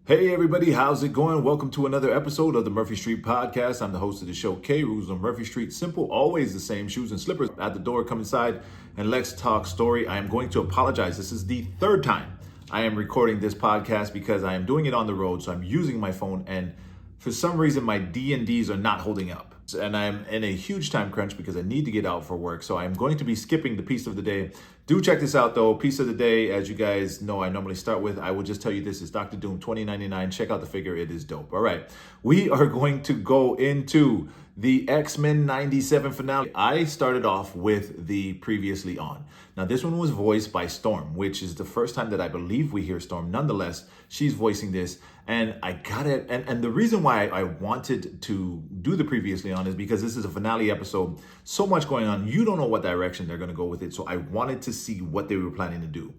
Hey everybody, how's it going? Welcome to another episode of the Murphy Street Podcast. I'm the host of the show, K. Rules on Murphy Street. Simple, always the same, shoes and slippers at the door. Come inside and let's talk story. I am going to apologize. This is the third time I am recording this podcast because I am doing it on the road. So I'm using my phone and for some reason my D&Ds are not holding up. And I'm in a huge time crunch because I need to get out for work. So I'm going to be skipping the piece of the day. Do check this out though. Piece of the day, as you guys know, I normally start with, I will just tell you this is Dr. Doom 2099. Check out the figure. It is dope. All right. We are going to go into the XMen 97 finale. I started off with the previously on. Now this one was voiced by Storm, which is the first time that I believe we hear Storm. Nonetheless, she's voicing this and I got it. And the reason why I wanted to do the previously on is because this is a finale episode. So much going on. You don't know what direction they're going to go with it. So I wanted to see what they were planning to do.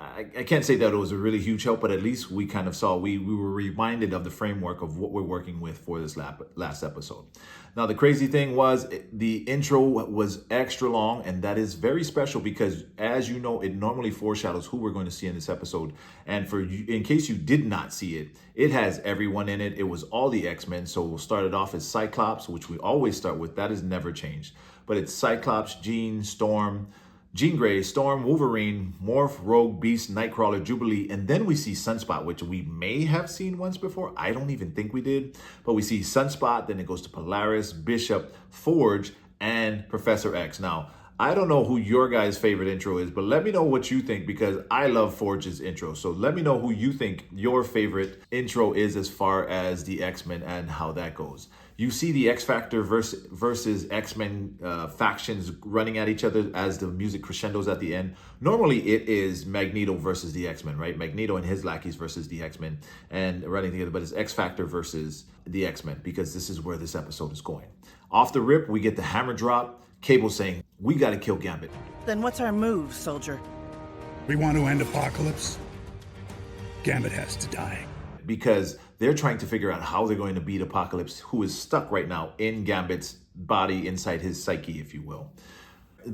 I can't say that it was a really huge help, but at least we kind of saw, we were reminded of the framework of what we're working with for this last episode. Now, the crazy thing was the intro was extra long, and that is very special because, as you know, it normally foreshadows who we're going to see in this episode. And for you, in case you did not see it, it has everyone in it. It was all the X-Men. So we'll start it off as Cyclops, which we always start with. That has never changed. But it's Cyclops, Jean, Storm, Jean Grey, Storm, Wolverine, Morph, Rogue, Beast, Nightcrawler, Jubilee, and then we see Sunspot, which we may have seen once before. I don't even think we did, but we see Sunspot, then it goes to Polaris, Bishop, Forge, and Professor X. Now, I don't know who your guys' favorite intro is, but let me know what you think because I love Forge's intro. So let me know who you think your favorite intro is as far as the X-Men and how that goes. You see the X Factor versus X-Men factions running at each other as the music crescendos at the end. Normally it is Magneto versus the X-Men, right? Magneto and his lackeys versus the X-Men and running together, but it's X Factor versus the X-Men because this is where this episode is going. Off the rip, we get the hammer drop. Cable saying, we got to kill Gambit. Then what's our move, soldier? We want to end Apocalypse. Gambit has to die. Because they're trying to figure out how they're going to beat Apocalypse, who is stuck right now in Gambit's body, inside his psyche, if you will.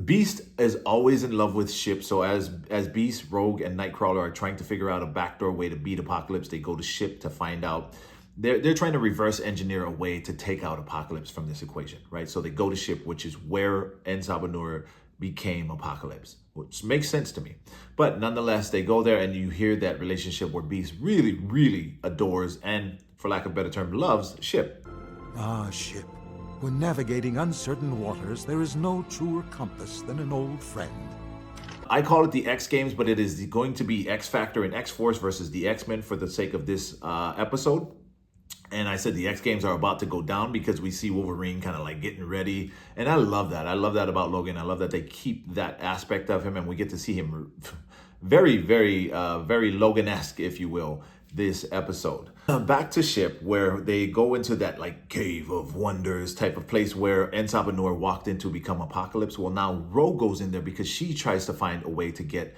Beast is always in love with Ship, so as Beast, Rogue, and Nightcrawler are trying to figure out a backdoor way to beat Apocalypse, they go to Ship to find out. They're trying to reverse engineer a way to take out Apocalypse from this equation, right? So they go to Ship, which is where Sabanur became Apocalypse, which makes sense to me. But nonetheless, they go there and you hear that relationship where Beast really, really adores and, for lack of a better term, loves Ship. Ah, Ship. When navigating uncertain waters, there is no truer compass than an old friend. I call it the X Games, but it is going to be X Factor and X Force versus the X-Men for the sake of this episode. And I said the X Games are about to go down because we see Wolverine kind of like getting ready. And I love that. I love that about Logan. I love that they keep that aspect of him and we get to see him very, very, very Logan-esque, if you will, this episode. Back to Ship, where they go into that like cave of wonders type of place where Sabanur walked into become Apocalypse. Well, now Rogue goes in there because she tries to find a way to get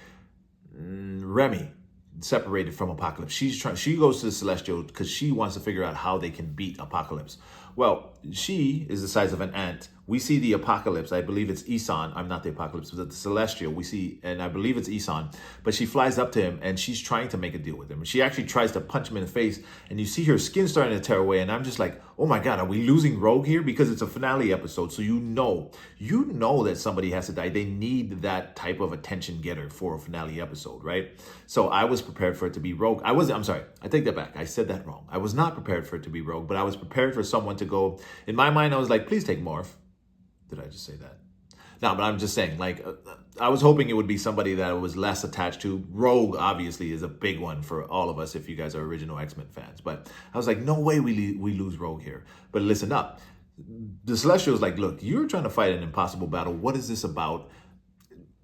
Remy separated from Apocalypse. She goes to the Celestial because she wants to figure out how they can beat Apocalypse. Well, she is the size of an ant. We see the Apocalypse. I believe it's Isan. I'm not the Apocalypse, but the Celestial. We see, and I believe it's Isan. But she flies up to him and she's trying to make a deal with him. She actually tries to punch him in the face and you see her skin starting to tear away. And I'm just like, oh my God, are we losing Rogue here? Because it's a finale episode. So you know that somebody has to die. They need that type of attention getter for a finale episode, right? So I was prepared for it to be Rogue. I'm sorry, I take that back. I said that wrong. I was not prepared for it to be Rogue, but I was prepared for someone to go. In my mind, I was like, please take Morph. Did I just say that? No, but I'm just saying, like, I was hoping it would be somebody that I was less attached to. Rogue, obviously, is a big one for all of us if you guys are original X-Men fans. But I was like, no way we lose Rogue here. But listen up. The Celestial is like, look, you're trying to fight an impossible battle. What is this about?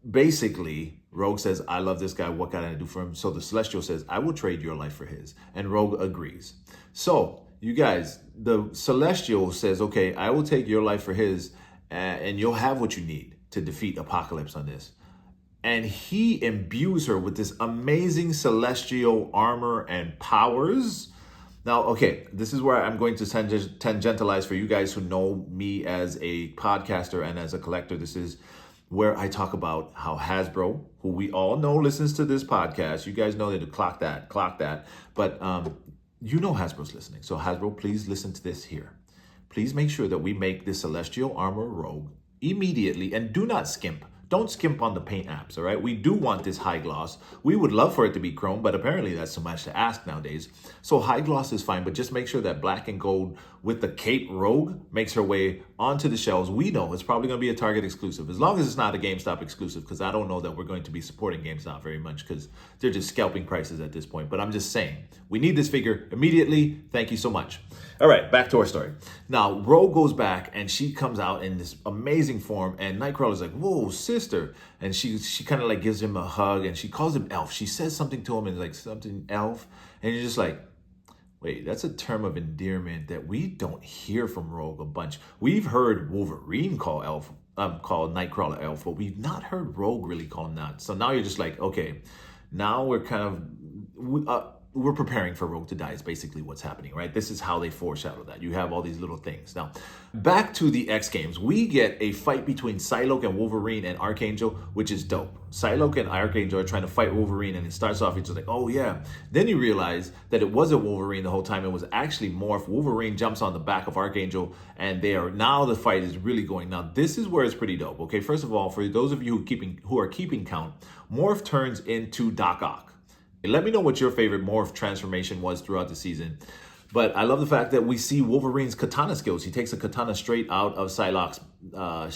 Basically, Rogue says, I love this guy. What can I do for him? So the Celestial says, I will trade your life for his. And Rogue agrees. So, you guys, the Celestial says, okay, I will take your life for his. And you'll have what you need to defeat Apocalypse on this. And he imbues her with this amazing celestial armor and powers. Now, okay, this is where I'm going to tangentialize for you guys who know me as a podcaster and as a collector. This is where I talk about how Hasbro, who we all know listens to this podcast, you guys know to clock that. But you know Hasbro's listening. So Hasbro, please listen to this here. Please make sure that we make this Celestial Armor Rogue immediately, and do not skimp. Don't skimp on the paint apps, all right? We do want this high gloss. We would love for it to be chrome, but apparently that's too much to ask nowadays. So high gloss is fine, but just make sure that black and gold with the Cape Rogue makes her way onto the shelves. We know it's probably going to be a Target exclusive, as long as it's not a GameStop exclusive, because I don't know that we're going to be supporting GameStop very much, because they're just scalping prices at this point. But I'm just saying, we need this figure immediately. Thank you so much. All right, back to our story. Now, Rogue goes back, and she comes out in this amazing form, and Nightcrawler's like, whoa, sister. And she kind of like gives him a hug, and she calls him Elf. She says something to him, and like something Elf. And you're just like, wait, that's a term of endearment that we don't hear from Rogue a bunch. We've heard Wolverine call Nightcrawler Elf, but we've not heard Rogue really call him that. So now you're just like, okay, now we're kind of... we're preparing for Rogue to die is basically what's happening, right? This is how they foreshadow that. You have all these little things. Now, back to the X Games. We get a fight between Psylocke and Wolverine and Archangel, which is dope. Psylocke and Archangel are trying to fight Wolverine, and it starts off, it's just like, oh yeah. Then you realize that it wasn't Wolverine the whole time. It was actually Morph. Wolverine jumps on the back of Archangel, and now the fight is really going. Now, this is where it's pretty dope, okay? First of all, for those of you who are keeping count, Morph turns into Doc Ock. Let me know what your favorite Morph transformation was throughout the season. But I love the fact that we see Wolverine's katana skills. He takes a katana straight out of Psylocke's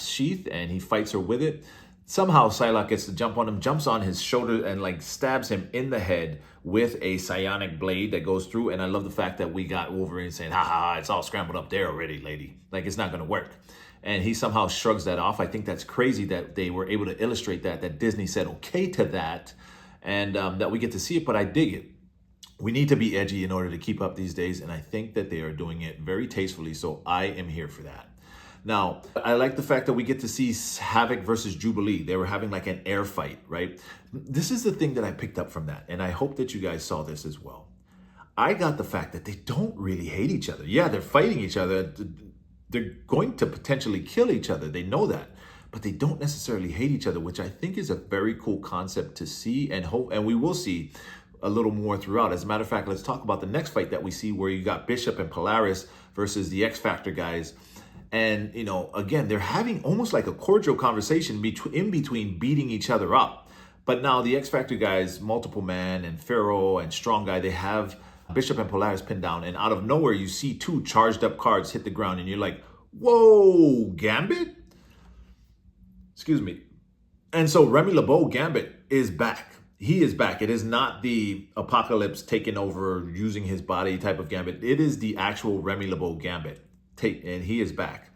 sheath, and he fights her with it. Somehow Psylocke gets to jump on him, jumps on his shoulder, and like stabs him in the head with a psionic blade that goes through. And I love the fact that we got Wolverine saying, ha ha, it's all scrambled up there already, lady. Like, it's not going to work. And he somehow shrugs that off. I think that's crazy that they were able to illustrate that Disney said okay to that. And that we get to see it, but I dig it. We need to be edgy in order to keep up these days, and I think that they are doing it very tastefully, so I am here for that. Now, I like the fact that we get to see Havoc versus Jubilee. They were having like an air fight, right? This is the thing that I picked up from that, and I hope that you guys saw this as well. I got the fact that they don't really hate each other. Yeah, they're fighting each other. They're going to potentially kill each other. They know that. But they don't necessarily hate each other, which I think is a very cool concept to see and hope, and we will see a little more throughout. As a matter of fact, let's talk about the next fight that we see, where you got Bishop and Polaris versus the X Factor guys. And, you know, again, they're having almost like a cordial conversation in between beating each other up. But now the X Factor guys, Multiple Man and Pharaoh and Strong Guy, they have Bishop and Polaris pinned down. And out of nowhere, you see two charged up cards hit the ground, and you're like, whoa, Gambit? Excuse me. And so Remy LeBeau Gambit is back. He is back. It is not the Apocalypse taking over, using his body type of Gambit. It is the actual Remy LeBeau Gambit. And he is back.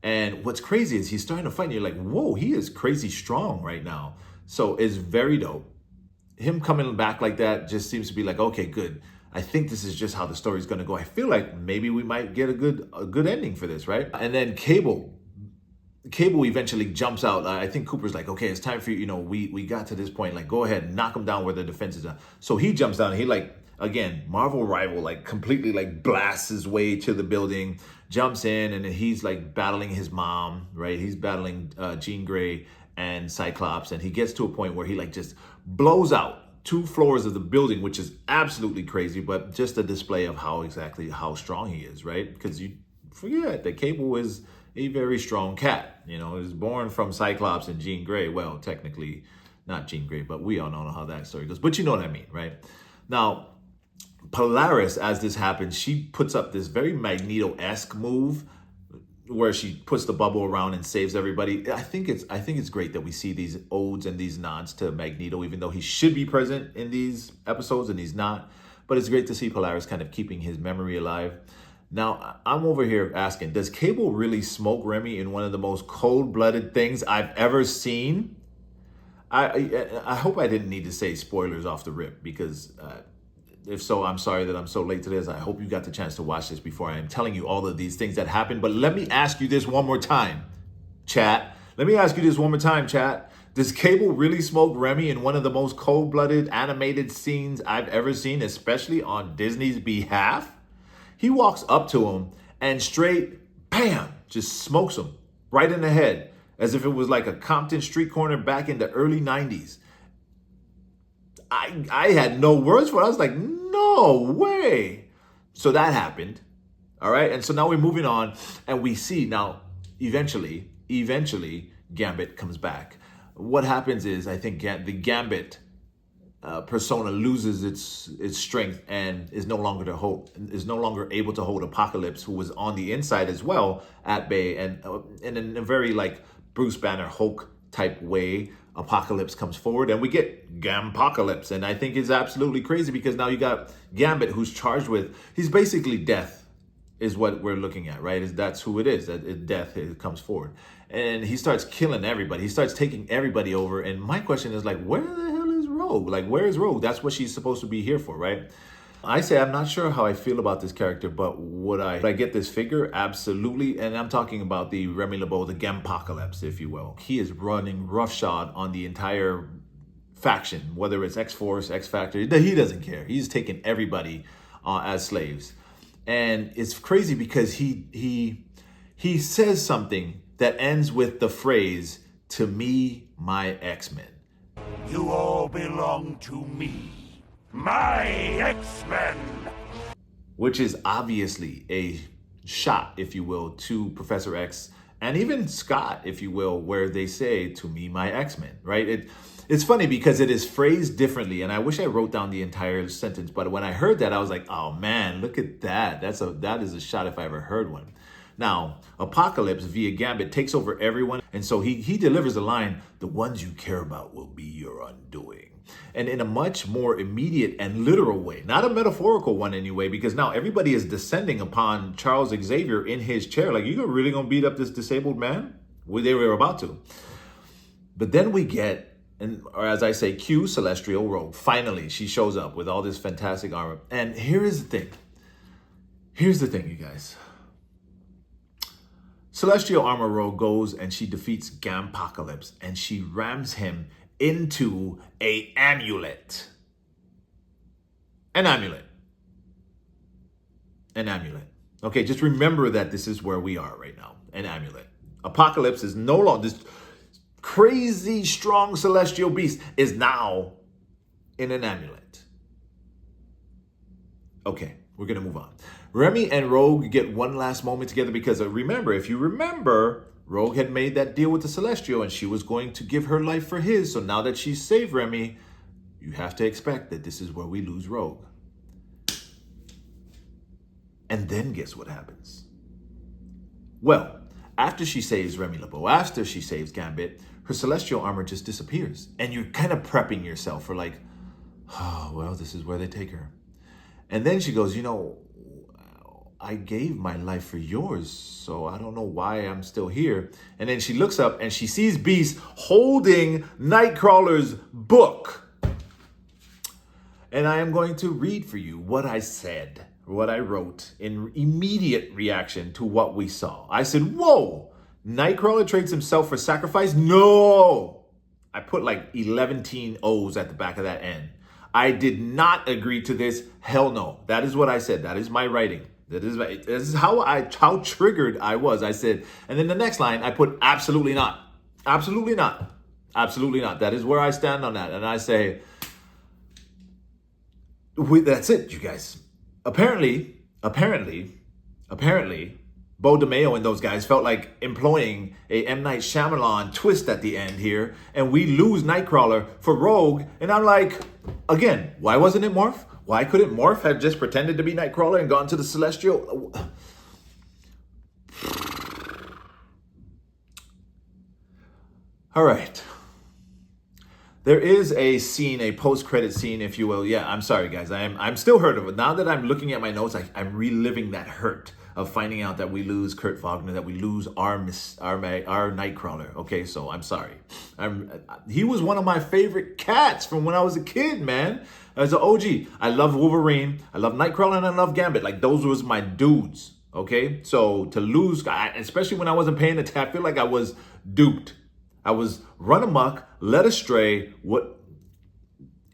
And what's crazy is he's starting to fight, and you're like, whoa, he is crazy strong right now. So it's very dope. Him coming back like that just seems to be like, okay, good. I think this is just how the story's going to go. I feel like maybe we might get a good ending for this, right? And then Cable eventually jumps out. I think Cooper's like, okay, it's time for you. You know, we got to this point. Like, go ahead and knock him down where the defense is done. So he jumps down. And he like, again, Marvel rival, like completely like blasts his way to the building, jumps in, and then he's like battling his mom, right? He's battling Jean Grey and Cyclops. And he gets to a point where he like just blows out 2 floors of the building, which is absolutely crazy, but just a display of how strong he is, right? Because you forget that Cable is a very strong cat. You know, is born from Cyclops and Jean Grey. Well, technically not Jean Grey, but we all know how that story goes. But you know what I mean, right? Now, Polaris, as this happens, she puts up this very Magneto-esque move where she puts the bubble around and saves everybody. I think it's great that we see these odes and these nods to Magneto, even though he should be present in these episodes and he's not. But it's great to see Polaris kind of keeping his memory alive. Now, I'm over here asking, does Cable really smoke Remy in one of the most cold-blooded things I've ever seen? I hope I didn't need to say spoilers off the rip, because if so, I'm sorry that I'm so late to this. I hope you got the chance to watch this before I am telling you all of these things that happened. But let me ask you this one more time, chat. Let me ask you this one more time, chat. Does Cable really smoke Remy in one of the most cold-blooded animated scenes I've ever seen, especially on Disney's behalf? He walks up to him and straight, bam, just smokes him right in the head. as if it was like a Compton street corner back in the early 90s. I had no words for it. I was like, no way. So that happened. All right. And so now we're moving on and we see now eventually Gambit comes back. What happens is I think the Gambit persona loses its strength and is no longer able to hold Apocalypse, who was on the inside as well, at bay. And in a very like Bruce Banner Hulk type way, Apocalypse comes forward and we get Gampocalypse. And I think it's absolutely crazy because now you got Gambit, who's charged with, he's basically death is what we're looking at, right? That's who it is, death comes forward. And he starts killing everybody. He starts taking everybody over. And my question is like, where the hell is Rogue? Like, where is Rogue? That's what she's supposed to be here for, right? I say I'm not sure how I feel about this character, but would I get this figure? Absolutely. And I'm talking about the Remy LeBeau, the Gampocalypse, if you will. He is running roughshod on the entire faction, whether it's X-Force, X-Factor. He doesn't care. He's taking everybody as slaves. And it's crazy because he says something that ends with the phrase, "To me, my X-Men." You all belong to me. My X-Men! Which is obviously a shot, if you will, to Professor X and even Scott, if you will, where they say, "To me, my X-Men," right? It's funny because it is phrased differently, and I wish I wrote down the entire sentence, but when I heard that, I was like, oh man, look at that. That is a shot if I ever heard one. Now, Apocalypse via Gambit takes over everyone, and so he delivers the line, "The ones you care about will be your undoing." And in a much more immediate and literal way, not a metaphorical one anyway, because now everybody is descending upon Charles Xavier in his chair. Like, you really gonna beat up this disabled man? Well, they were about to. But then we get, or as I say, cue Celestial Rogue. Finally, she shows up with all this fantastic armor. And here is the thing. Here's the thing, you guys. Celestial Armor Rogue goes and she defeats Gampocalypse and she rams him into an amulet. An amulet. An amulet. Okay, just remember that this is where we are right now. An amulet. Apocalypse is no longer, this crazy strong celestial beast is now in an amulet. Okay, we're gonna move on. Remy and Rogue get one last moment together because if you remember, Rogue had made that deal with the Celestial and she was going to give her life for his. So now that she's saved Remy, you have to expect that this is where we lose Rogue. And then guess what happens? Well, after she saves Remy LeBeau, after she saves Gambit, her celestial armor just disappears. And you're kind of prepping yourself for like, oh, well, this is where they take her. And then she goes, I gave my life for yours, so I don't know why I'm still here. And then she looks up and she sees Beast holding Nightcrawler's book. And I am going to read for you what I said, what I wrote in immediate reaction to what we saw. I said, whoa, Nightcrawler trades himself for sacrifice? No! I put like 11 O's at the back of that N. I did not agree to this. Hell no. That is what I said. That is my writing. This is how triggered I was. I said, and then the next line, I put absolutely not. Absolutely not. Absolutely not. That is where I stand on that. And I say, that's it, you guys. Apparently, Bo DeMeo and those guys felt like employing a M. Night Shyamalan twist at the end here, and we lose Nightcrawler for Rogue. And I'm like, again, why wasn't it Morph? Why couldn't Morph have just pretended to be Nightcrawler and gone to the Celestial? All right. There is a scene, a post-credit scene, if you will. Yeah, I'm sorry, guys. I'm still hurt of it. Now that I'm looking at my notes, I'm reliving that hurt of finding out that we lose Kurt Wagner, that we lose our Nightcrawler. Okay, so I'm sorry. He was one of my favorite cats from when I was a kid, man. As an OG, I love Wolverine, I love Nightcrawler, and I love Gambit. Like, those was my dudes, okay? So to lose, especially when I wasn't paying attention, I feel like I was duped. I was run amok, led astray.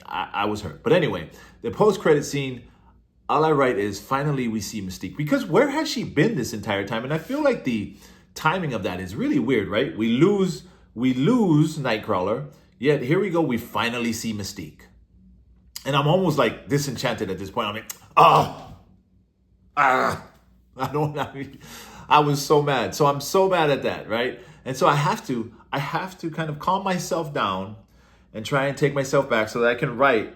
I was hurt. But anyway, the post-credit scene, all I write is, finally we see Mystique. Because where has she been this entire time? And I feel like the timing of that is really weird, right? We lose Nightcrawler, yet here we go, we finally see Mystique. And I'm almost like disenchanted at this point. I'm like, I was so mad. So I'm so mad at that, right? And so I have to kind of calm myself down and try and take myself back so that I can write.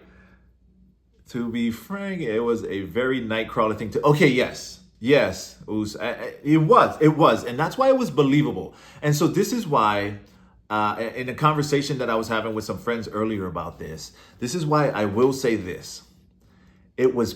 To be frank, it was a very Nightcrawler thing to. Okay, yes, it was, and that's why it was believable. And so this is why, in a conversation that I was having with some friends earlier about this is why I will say this: it was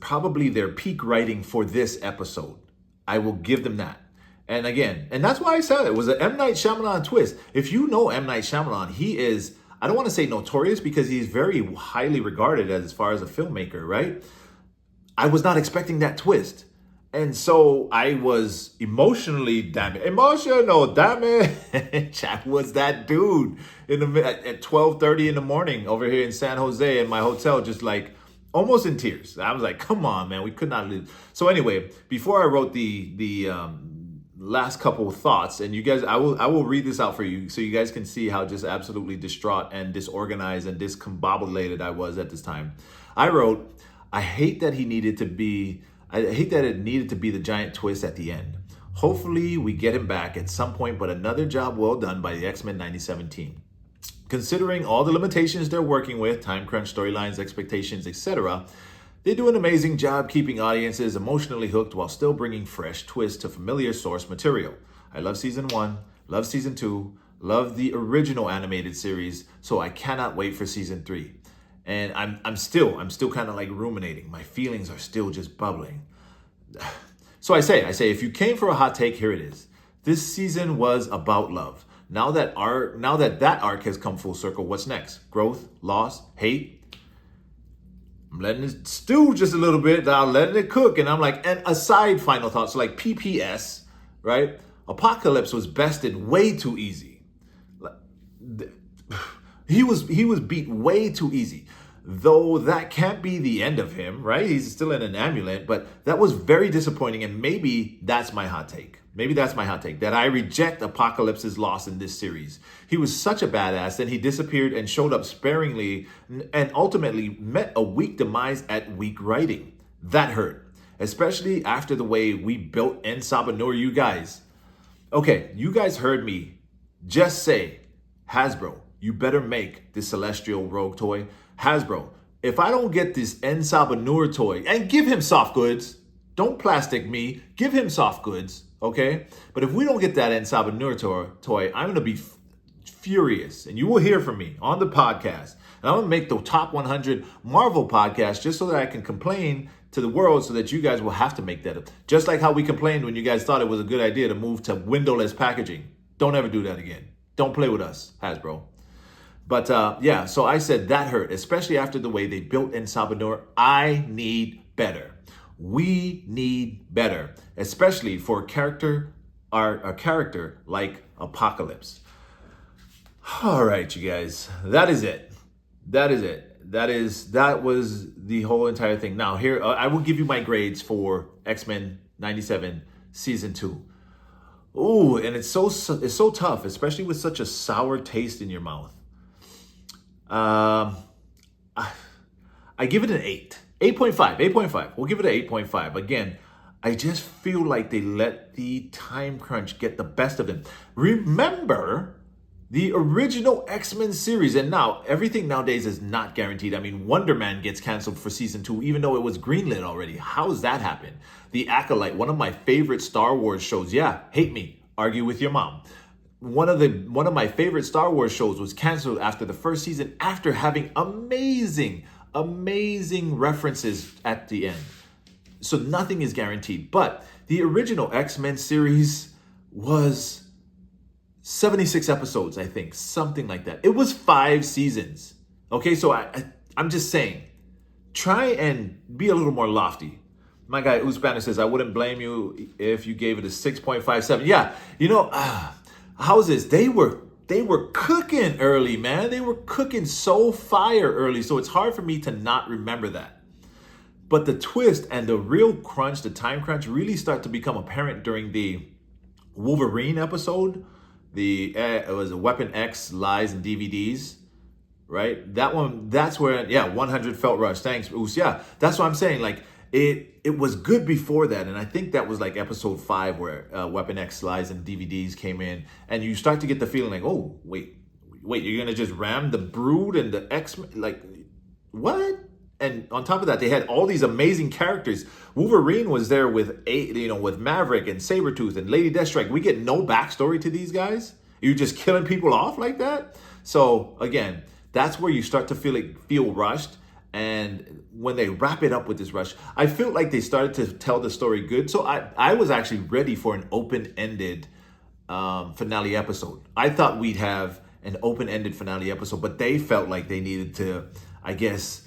probably their peak writing for this episode. I will give them that. And again, and that's why I said it was an M. Night Shyamalan twist. If you know M. Night Shyamalan, he is, I don't want to say notorious because he's very highly regarded as far as a filmmaker, right? I was not expecting that twist. And so I was emotional, damn it. Jack was that dude at 12:30 in the morning over here in San Jose in my hotel, just like almost in tears. I was like, come on, man, we could not live. So anyway, before I wrote the last couple of thoughts, and you guys, I will read this out for you so you guys can see how just absolutely distraught and disorganized and discombobulated I was at this time. I wrote, I hate that it needed to be the giant twist at the end. Hopefully we get him back at some point, but another job well done by the X-Men 97 team. Considering all the limitations they're working with, time crunch, storylines, expectations, etc., they do an amazing job keeping audiences emotionally hooked while still bringing fresh twists to familiar source material. I love season 1, love season 2, love the original animated series, so I cannot wait for season 3. And I'm still kind of like ruminating. My feelings are still just bubbling. So I say, if you came for a hot take, here it is. This season was about love. Now that arc has come full circle, what's next? Growth, loss, hate? I'm letting it stew just a little bit. I'm letting it cook. And I'm like, and aside final thoughts, so like PPS, right? Apocalypse was bested way too easy. He was beat way too easy. Though that can't be the end of him, right? He's still in an amulet, but that was very disappointing. And maybe that's my hot take. That I reject Apocalypse's loss in this series. He was such a badass, and he disappeared and showed up sparingly and ultimately met a weak demise at weak writing. That hurt, especially after the way we built En Sabanur, you guys. Okay, you guys heard me just say, Hasbro, you better make this Celestial Rogue toy. Hasbro, if I don't get this En Sabanur toy, and give him soft goods, don't plastic me, give him soft goods, okay? But if we don't get that En Sabanur toy, I'm going to be furious. And you will hear from me on the podcast. And I'm going to make the top 100 Marvel podcast just so that I can complain to the world so that you guys will have to make that up. Just like how we complained when you guys thought it was a good idea to move to windowless packaging. Don't ever do that again. Don't play with us, Hasbro. But yeah, so I said that hurt, especially after the way they built En Sabanur. I need better. We need better, especially for a character like Apocalypse. All right, you guys, that is it. That was the whole entire thing. Now here, I will give you my grades for X-Men 97 season 2. Ooh, and it's so tough, especially with such a sour taste in your mouth. I give it an 8. 8.5. We'll give it an 8.5. Again, I just feel like they let the time crunch get the best of them. Remember the original X-Men series, and now everything nowadays is not guaranteed. I mean, Wonder Man gets canceled for season 2, even though it was greenlit already. How does that happen? The Acolyte, one of my favorite Star Wars shows. Yeah, hate me, argue with your mom. One of my favorite Star Wars shows was canceled after the first season, after having amazing references at the end. So nothing is guaranteed. But the original X-Men series was 76 episodes, I think, something like that. It was 5 seasons. Okay, so I'm just saying, try and be a little more lofty. My guy Usbanner says, I wouldn't blame you if you gave it a 6.57. Yeah, how's this? They were cooking early, man. They were cooking so fire early. So it's hard for me to not remember that. But the twist and the real crunch, the time crunch, really start to become apparent during the Wolverine episode, it was a Weapon X Lies and DVDs, right? That one, that's where, 100 felt rushed. Thanks, Oos. Yeah, that's what I'm saying. Like, it was good before that, and I think that was like episode 5 where Weapon X Lies and DVDs came in, and you start to get the feeling like, oh, wait, you're gonna just ram the Brood and the X-Men? Like, what? And on top of that, they had all these amazing characters. Wolverine was there with with Maverick and Sabretooth and Lady Deathstrike. We get no backstory to these guys. You're just killing people off like that. So again, that's where you start to feel rushed. And when they wrap it up with this rush, I feel like they started to tell the story good. So I was actually ready for an open-ended finale episode. I thought we'd have an open-ended finale episode, but they felt like they needed to, I guess,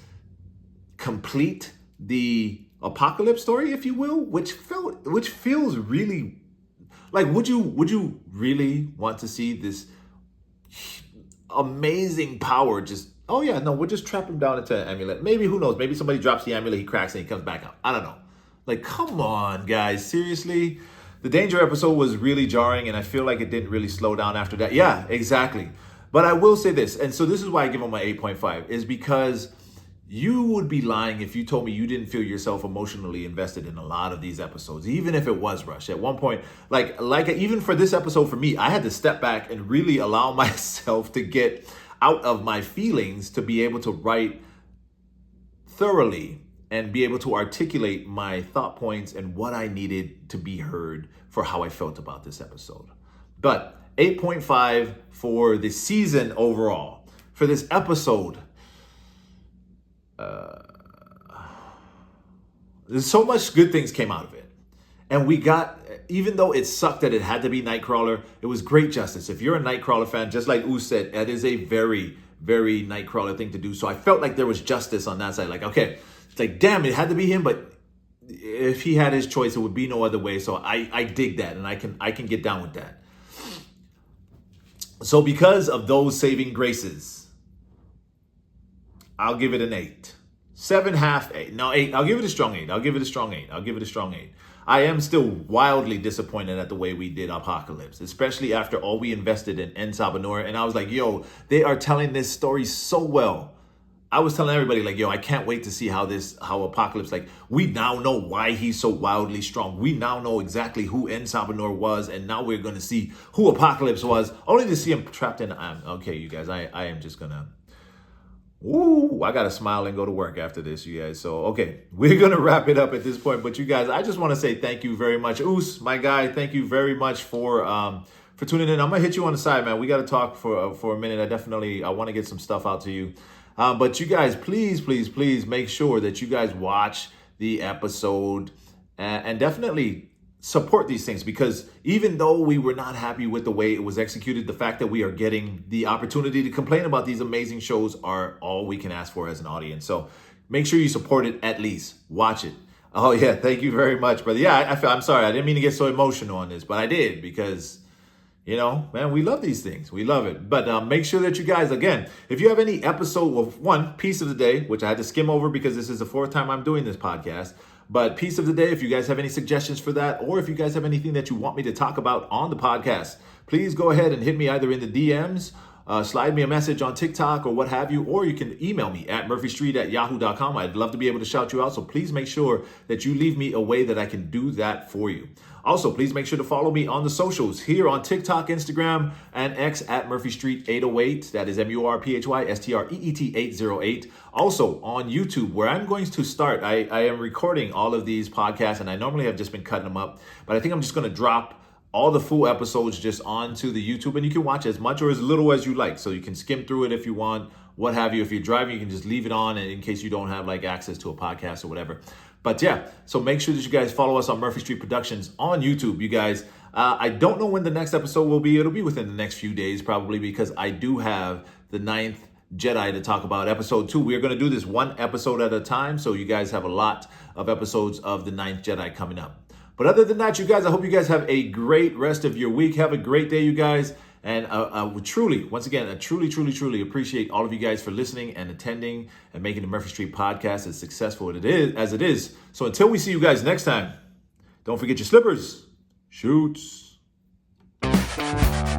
complete the apocalypse story, if you will, which feels really like, would you really want to see this amazing power just, oh yeah, no, we'll just trap him down into an amulet. Maybe, who knows, maybe somebody drops the amulet, he cracks and he comes back out. I don't know. Like, come on, guys, seriously? The Danger episode was really jarring, and I feel like it didn't really slow down after that. Yeah, exactly. But I will say this, and so this is why I give them my 8.5, is because you would be lying if you told me you didn't feel yourself emotionally invested in a lot of these episodes, even if it was rushed. At one point, like even for this episode, for me, I had to step back and really allow myself to get out of my feelings to be able to write thoroughly and be able to articulate my thought points and what I needed to be heard for how I felt about this episode. But 8.5 for the season overall. For this episode, there's so much good things came out of it. And we got, even though it sucked that it had to be Nightcrawler, it was great justice. If you're a Nightcrawler fan, just like Oos said, that is a very, very Nightcrawler thing to do. So I felt like there was justice on that side. Like, okay, it's like, damn, it had to be him, but if he had his choice, it would be no other way. So I dig that, and I can get down with that. So because of those saving graces, I'll give it an 8. 7.5, 8. No, 8. I'll give it a strong 8. I'll give it a strong 8. I am still wildly disappointed at the way we did Apocalypse, especially after all we invested in En Sabanora. And I was like, yo, they are telling this story so well. I was telling everybody, like, yo, I can't wait to see how Apocalypse, like, we now know why he's so wildly strong. We now know exactly who En Sabanora was, and now we're going to see who Apocalypse was, only to see him trapped in... okay, you guys, I am just going to... Ooh, I got to smile and go to work after this, you guys. So, okay, we're going to wrap it up at this point. But you guys, I just want to say thank you very much. Oos, my guy, thank you very much for tuning in. I'm going to hit you on the side, man. We got to talk for a minute. I want to get some stuff out to you. But you guys, please make sure that you guys watch the episode and definitely support these things, because even though we were not happy with the way it was executed, the fact that we are getting the opportunity to complain about these amazing shows are all we can ask for as an audience. So make sure you support it, at least watch it. Oh yeah, thank you very much, brother. Yeah, I'm sorry, I didn't mean to get so emotional on this, but I did, because man, we love these things. We love it. But make sure that you guys, again, if you have any episode of one piece of the day, which I had to skim over because this is the 4th time I'm doing this podcast, but piece of the day, if you guys have any suggestions for that, or if you guys have anything that you want me to talk about on the podcast, please go ahead and hit me either in the DMs, slide me a message on TikTok or what have you, or you can email me at murphystreet@yahoo.com. I'd love to be able to shout you out. So please make sure that you leave me a way that I can do that for you. Also, please make sure to follow me on the socials here on TikTok, Instagram, and X at MurphyStreet808. That is MurphyStreet808. Also on YouTube, where I'm going to start. I am recording all of these podcasts, and I normally have just been cutting them up, but I think I'm just going to drop all the full episodes just onto the YouTube, and you can watch as much or as little as you like. So you can skim through it if you want, what have you. If you're driving, you can just leave it on, and in case you don't have like access to a podcast or whatever. But yeah, so make sure that you guys follow us on Murphy Street Productions on YouTube, you guys. I don't know when the next episode will be. It'll be within the next few days probably, because I do have the 9th Jedi to talk about, episode 2. We're going to do this one episode at a time, so you guys have a lot of episodes of the 9th Jedi coming up. But other than that, you guys, I hope you guys have a great rest of your week. Have a great day, you guys. And I would truly, once again, I truly appreciate all of you guys for listening and attending and making the Murphy Street podcast as successful as it is. So until we see you guys next time, don't forget your slippers. Shoots. X-Men.